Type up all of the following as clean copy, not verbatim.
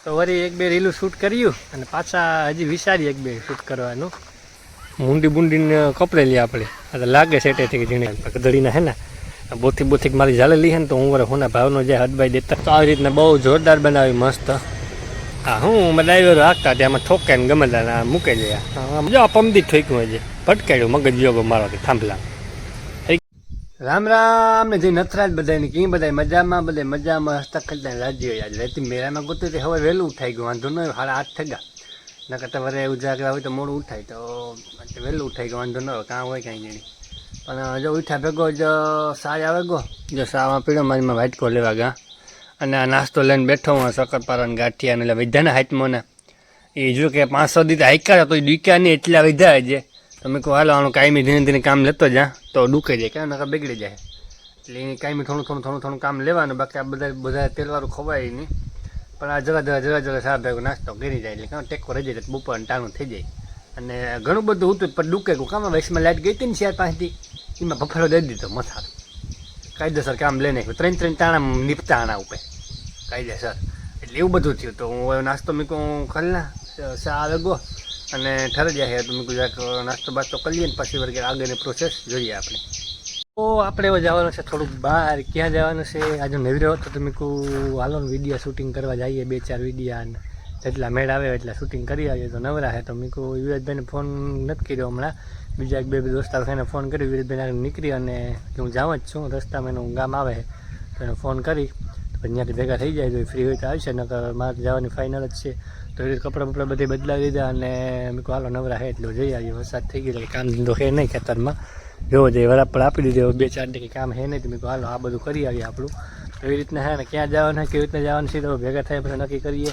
તો વળી એક બે રીલું શૂટ કર્યું અને પાછા હજી વિચારી એક બે શૂટ કરવાનું. મૂંડી બુંડીને કપડેલી આપણે આ લાગે સેટેથી કે જીણે કદડીના હે ને બોથી મારી ઝાલેલી છે ને તો હું વરે હોના ભાવનો જે હદબાઈ દેતા તો આવી રીતના બહુ જોરદાર બનાવી મસ્ત. હા હું ડ્રાઈવર હાંકતા ત્યાંમાં ઠોકે ને ગમે ત્યાં મૂકે જાય. જો પમદી ઠોક્યું હજી ભટકાડ્યું મગજ યોગો મારો કે થાંભલા. રામ રામ ને જે નથરાજ બધાને કી બધા મજામાં બધા મજામાં હસતા ખલતા રાજી હોય. આજે રેતી મેળામાં ગોતું તે હવે વહેલું ઉઠાઈ ગયું વાંધો ન 8:30 થઈ ગયા. નકર તમારે ઉજાગરા હોય તો મોડું ઉઠાય તો વહેલું ઉઠાઈ ગયું વાંધો ન હોય કાં હોય કાંઈ નહીં. પણ જો ઉઠ્યા ભેગો જ સાજ આવે ગો જો સાવા પીળો મારીમાં વાટકો લેવા ગયા અને આ નાસ્તો લઈને બેઠો હું શક્કરપારા ને ગાંઠિયા ને એટલે વધ્યા ને હાથમાં ને એ જો કે 500 દી હાઈકા તો ડૂક્યા નહીં એટલા વધ્યા છે. તમે કહો હાલો આનું કાયમી ધીરે ધીરે કામ લેતો જા તો ડૂકાઈ જાય ક્યાં નકર બગડી જાય. એટલે એ કાયમી થોડું કામ લેવાનું બાકી આ બધા તેલવાળું ખવાય નહીં. પણ આ જરા સાહેબ ભેગો નાસ્તો કરી જાય એટલે કાં ટેકો રહી જાય બપોર ટાણું થઈ જાય. અને ઘણું બધું હતું પણ ડૂકે કામ વૈશમાં લાઈટ ગઈ હતી ને 4-5 એમાં બફેલો દઈ દીધો મથાર કાયદેસર કામ લઈને 3 તાણા નીપતા આના ઉપર કાયદેસર. એટલે એવું બધું થયું તો હું નાસ્તો મેં કહું ખલના સા આવે ગો અને ઠરી જાય તો મેં કહું નાસ્તો બાસ્તો કરીએ ને પછી વર્ગે આગળની પ્રોસેસ જોઈએ આપણે. તો આપણે હવે જવાનું છે થોડુંક બહાર. ક્યાં જવાનું છે આજે નવી હતો તો મેં કહું હાલો ને વિડીયો શૂટિંગ કરવા જઈએ 2-4 વિડીયા અને જેટલા મેળ આવે એટલા શૂટિંગ કરી આવીએ તો નવરા છે. તો મેં કહું યુવરાજભાઈને ફોન નથી કર્યો હમણાં બીજા એક બે દોસ્તાર થઈને ફોન કર્યો. વિરાજભાઈ નીકળી અને હું જાઉં જ છું રસ્તામાં એનું ગામ આવે તો એને ફોન કરી તો અહીંયાથી ભેગા થઈ જાય તો ફ્રી હોય તો આવશે નકર મારે જવાની ફાઇનલ જ છે. તો એ રીતે કપડાં બપડા બધે બદલાવી દીધા અને મેં કહું હાલો નવરા હે એટલે જઈ આવીએ. વરસાદ થઈ ગયો કામ ધંધો હે નહીં ખેતરમાં જોવો જોઈએ વરાપ પણ આપી દીધો 2-4 ટકે કામ હે નહીં તો મેં કહું હાલો આ બધું કરી આવીએ આપણું. એવી રીતના હે ને ક્યાં જવાનું કેવી રીતના જવાનું છે તો ભેગા થાય પછી નક્કી કરીએ.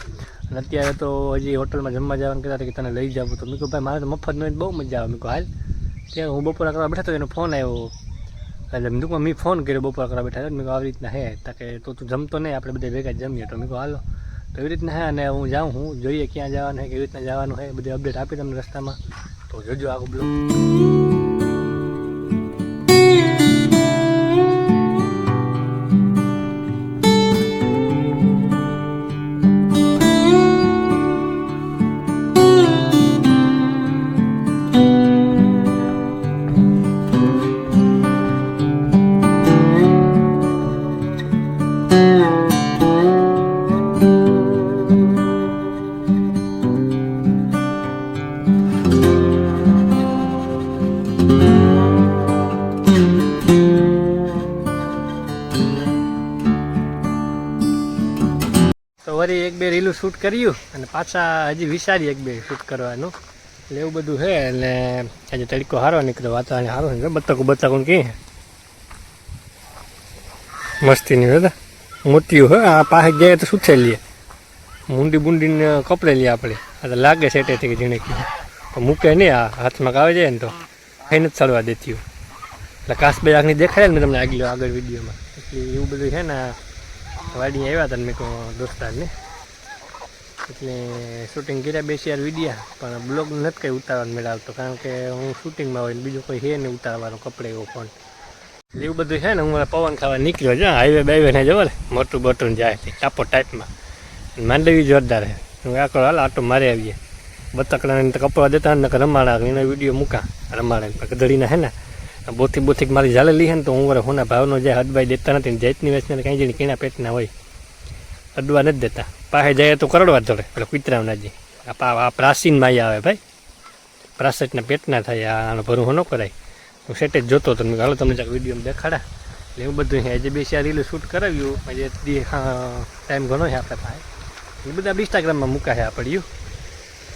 અને અત્યારે તો હજી હોટલમાં જમવા જવાનું કહેતા કે તને લઈ જાવ તો મેં કહું ભાઈ મારે તો મફતનો બહુ મજા આવે. મેં કહું હાલ ત્યારે હું બપોરા કરવા બેઠા તો એનો ફોન આવ્યો એટલે મેં ફોન કર્યો બપોરા કરવા બેઠા મેં કહું આવી રીતના હે તાકે તો તું જમતો નહીં આપણે બધા ભેગા જમીએ. તો મેં કહું હાલો તો એવી રીતના હે અને હું જાઉં હું જોઈએ ક્યાં જવાનું હે કેવી રીતના જવાનું હે બધી અપડેટ આપી તમને રસ્તામાં તો જોજો આખું બ્લોગ. તો વળી એક બે રીલું શૂટ કર્યું અને પાછા હજી વિચારી એક બે શૂટ કરવાનું એટલે એવું બધું છે. એટલે આજે તડકો સારો નીકળ્યો વાતાવરણ સારું છે. બતકું કે મસ્તીની હતા મોટીયું હે આ પાસે ગયા તો સુથેલીએ મૂંડી બુંડીને કપડેલી આપણે આ લાગે સેટેથી કે જીણે મૂકે નહીં આ હાથમાં આવે જાય ને તો ખાઈ નથી ચડવા દેતી એટલે કાસબાઈ આખની દેખાડે ને મેં તમને આગળ વિડીયોમાં. એટલે એવું બધું છે ને વાડી આવ્યા હતા મેં કહું દોસ્તારને એટલે શૂટિંગ કર્યા 2-4 વિડીયા પણ બ્લોગ નથી કંઈ ઉતારવાનું મેળવતો કારણ કે હું શૂટિંગમાં હોય ને બીજું કોઈ છે નહીં ઉતારવાનો કપડે એવો ફોન. એટલે એવું બધું છે ને હું પવન ખાવા નીકળ્યો છે હાઈવે બાઈવે ને જવો ને મોટું જાય ટાપો ટાઈપમાં માંડવી જોરદાર છે. હું આખો હાલ આટો મારી આવીએ બતકડાને કપડા દેતા ને રમાડા એનો વિડીયો મૂકા રમાડે કદડીના હે ને બોથી મારી ઝાલેલી છે ને તો હું વરે હોના ભાવનો જે હદબાઈ દેતા નથી જાતની વેચને કાંઈ જઈને કીણા પેટના હોય અડવા નથી દેતા. પાસે જાય તો કરડવા જોડે એટલે કૂતરાવના જે આ પ્રાચીન માયા આવે ભાઈ પ્રાસટના પેટના થાય આનો ભરું ન કરાય. હું સેટે જ જોતો હતો હાલો તમને જ્યાં વિડીયોમાં દેખાડા એટલે એવું બધું આજે 2-4 રીલું શૂટ કરાવ્યું આજે ટાઈમ ઘણો છે આપણે પાસે એ બધા ઇન્સ્ટાગ્રામમાં મૂકા છે પડ્યું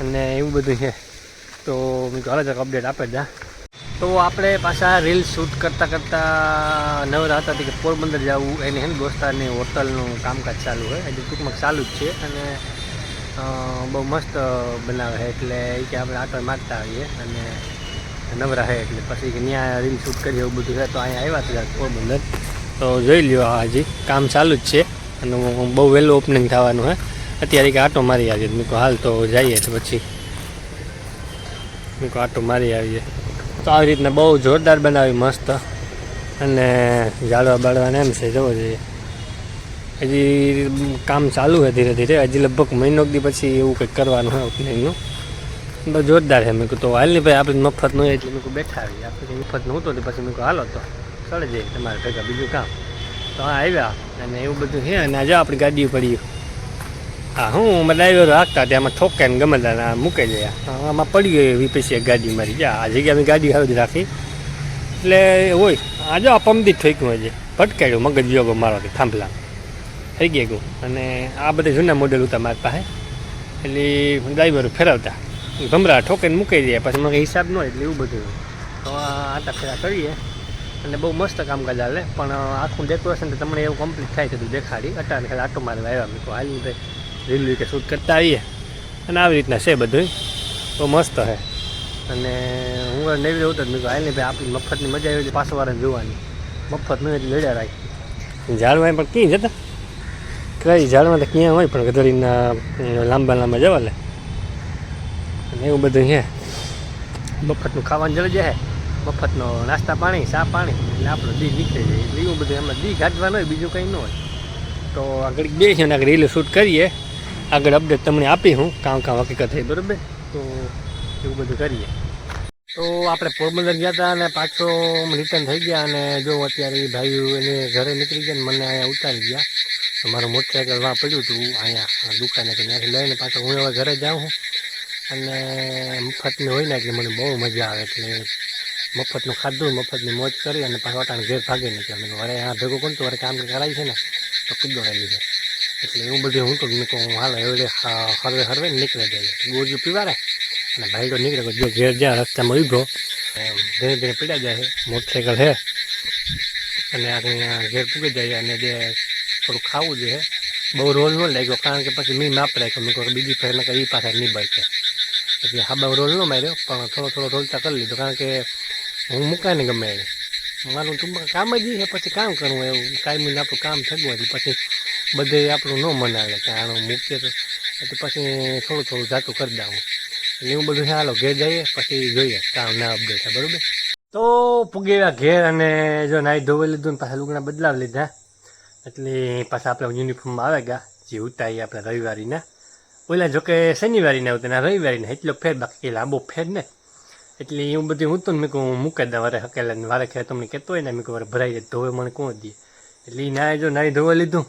અને એવું બધું છે. તો મેં હાલો જરાક અપડેટ આપે જા. તો આપણે પાછા રીલ શૂટ કરતાં નવરા હતા કે પોરબંદર જવું એની હે ને દોસ્તારની હોટલનું કામકાજ ચાલુ હોય હજી ટૂંકમાં ચાલુ જ છે અને બહુ મસ્ત બનાવે છે એટલે એ કે આપણે આટો મારતા આવીએ અને નવરા છે એટલે પછી કે ત્યાં રીલ શૂટ કરીએ એવું બધું છે. તો અહીંયા આવ્યા હતા પોરબંદર તો જોઈ લ્યો હજી કામ ચાલુ જ છે અને બહુ વહેલું ઓપનિંગ થવાનું હે અત્યારે કે આટો મારી આવીએ. મેં કહું હાલ તો જઈએ તો પછી મેં કહું આટો મારી આવીએ. તો આવી રીતના બહુ જોરદાર બનાવી મસ્ત અને જાળવા બાળવાને એમ છે જોવો જોઈએ હજી કામ ચાલુ છે ધીરે ધીરે, હજી લગભગ મહિનો દી પછી એવું કંઈક કરવાનું હોય ઓપનિંગનું. બસ જોરદાર છે. મેં કહું તો હાલ નહીં ભાઈ, આપણે મફત ન હોય એટલે મેં કહું બેઠા આવી, આપણે મફત નહોતો તો પછી મેં કહું હાલો તો ચડે જાય તમારે ભેગા બીજું કામ. તો હા આવ્યા અને એવું બધું છે. અને આજે આપણી ગાડી પડી. હા હું ડ્રાઈવર હાંકતા ત્યાંમાં ઠોકે ને ગમે ત્યાં મૂકે જાય. આમાં પડી ગઈ વીપીસી ગાડી મારી. જ્યાં આ જગ્યાએ મેં ગાડી હાવી જ રાખી એટલે હોય. આ જો આ પંપથી જ ઠોક્યું હજી ભટકાડ્યું મગજ યોગો મારવાથી થાંભલા થઈ ગયા ગયું. અને આ બધા જૂના મોડેલ હતા મારી પાસે એટલે ડ્રાઈવરો ફેરવતા ભમરા ઠોકે ને મૂકી દે પછી મને હિસાબ ન હોય એટલે એવું બધું. તો આટા ફેરા કરીએ અને બહુ મસ્ત કામકાજ હાલે. પણ આખું ડેકોરેશન તો તમને એવું કમ્પ્લીટ થાય છે તું દેખાડી. અટાને ખાલી આટો મારવા આવ્યા મેં કહું હાલી ભાઈ રીલ કે શૂટ કરતા આવીએ. અને આવી રીતના છે બધું બહુ મસ્ત છે. અને હું નવી રહ્યો હતો મેં કહું હાલી ભાઈ આપણી મફતની મજા આવી પાછો વાળાને જોવાની. મફત નહીં એટલે લડ્યા રાખી ઝાડમાં પણ ક્યાં જતા કઈ ઝાડમાં તો ક્યાં હોય પણ ગધડીના લાંબા લાંબા જવા લે. અને એવું બધું છે. મફતનું ખાવાનું જવા જાય, મફતનો નાસ્તા પાણી ચા પાણી એટલે આપણો દી નીકળી જાય. એટલે એવું બધું એમાં દી કાઢવાનું હોય બીજું કંઈ ન હોય. તો આગળ બે છે ને આગળ રીલ શૂટ કરીએ, આગળ અપડેટ તમને આપી હું કામ હકીકત થઈ બરાબર. તો એવું બધું કરીએ. તો આપણે પોરબંદર ગયા હતા અને પાછો રિટર્ન થઈ ગયા. અને જો અત્યારે ભાઈઓ એને ઘરે નીકળી ગયા ને મને અહીંયા ઉતારી ગયા. તો મારું મોટરસાઇકલ વાં પડ્યું હતું અહીંયા દુકાને કે ત્યાંથી લઈને પાછો હું હવે ઘરે જાઉં છું. અને મફતનું હોય ને એટલે મને બહુ મજા આવે. એટલે મફતનું ખાધું મફતની મોજ કરી અને પાછો અટાણે ઘેર ભાગી નીકળ્યા. મેં વરે આ ભેગું કોણ તો વરે કામ કરાય છે ને તો કુદોડેલી છે. એટલે એવું બધું હું તો મેં કહું હાલો એવડે હરવે ને નીકળે જાય ગોજું પીવાડે. અને ભાઈ તો નીકળે જો ઘેર જ્યાં રસ્તામાં ઉભો ધીરે ધીરે પીડ્યા જાય છે. મોટરસાઇકલ છે અને આપણે ઘેર પૂગી જાય. અને જે થોડું ખાવું જોઈએ બહુ રોલ ન લાગ્યો કારણ કે પછી મેં માપ રાખ્યો. મેં કહું બીજી ફેર એ પાછા નહીં બળશે એટલે હાબા રોલ ન માર્યો પણ થોડો રોલતા કરી લીધો. કારણ કે હું મૂકાય ને ગમે એને મારું ટૂંકમાં કામ જ છે. પછી કામ કરવું એવું કાયમી આપણું કામ થતું એટલે પછી બધે આપણું ન મનાવે કે આનું મૂકીએ તો એટલે પછી થોડું જાતું કરી દઉં. એટલે એવું બધું હાલો ઘેર જઈએ પછી જોઈએ કામ ના અપડેટ છે બરાબર. તો પૂગી ગયા ઘેર અને જો નાહી ધોઈ લીધું ને પાછા લુગડા બદલાવી લીધા. એટલે પાછા આપણે યુનિફોર્મમાં આવે ગયા જે ઉતારીએ આપણે રવિવારીના. ઓલા જોકે શનિવારીના આવતા ને રવિવારીના એટલો ફેર બાકી લાંબો ફેર ને. એટલે એવું બધું હું તો ને મેં કહું મૂકી દઉં વારે હકેલા ને વારે ખેર તમને કહેતો હોય ને મેં કહું વારે ભરાઈ જાય ધોવે મને કોણ દે. એટલે એ નાહી ધોવા લીધું.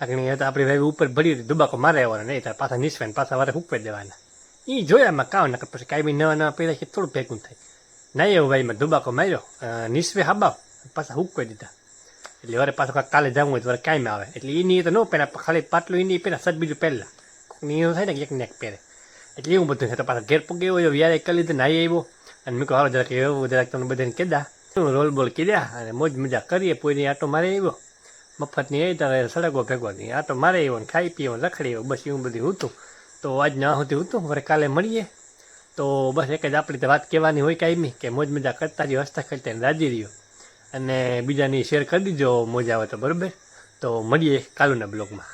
આગળ આપણી ભાઈ ઉપર ભરી હતી દુબાકો મારે આવવાના નહીં તાર પાછા નીસવાય પાછા વારે હૂકવી દેવાના. એ જોયામાં કામ ના પછી કાંઈ બી નવા પહેલા છે થોડું ભેગું થાય. નહીં એવું ભાઈમાં દુબાકો માર્યો નીસવે હાબાવ પાછા હૂકવી દીધા. એટલે વારે પાછું કાલે જવું હોય તો વારે કાંઈ આવે. એટલે એની તો ન પહેલા ખાલી પાટલું એની પહેલાં સજ બીજું પહેલાં એવું થાય ને એક નેક પહેરે. એટલે એવું બધું છે. તો પાછા ઘેર પગે હોય વ્યારે કરી લીધું નાહી આવ્યો. અને મેં કહું હાલો જરાક એવું જરાક તમને બધાને કીધા રોલ બોલ કીધા અને મોજ મજા કરીએ. પોઈની આટો મારે આવ્યો મફતની આવી ત્યારે સડકો ભેગો નહીં આટો મારે આવ્યો ને ખાઈ પીવો રખડી આવ્યો બસ એવું બધું હતું. તો આજ ના હતું વરે કાલે મળીએ. તો બસ એક જ આપણી તો વાત કહેવાની હોય કાંઈ કે મોજ મજા કરતા રહ્યો હસતા ખેલતા રાજી રહ્યો. અને બીજાની શેર કરી દીજો મોજ આવે તો બરાબર. તો મળીએ કાલુના બ્લોગમાં.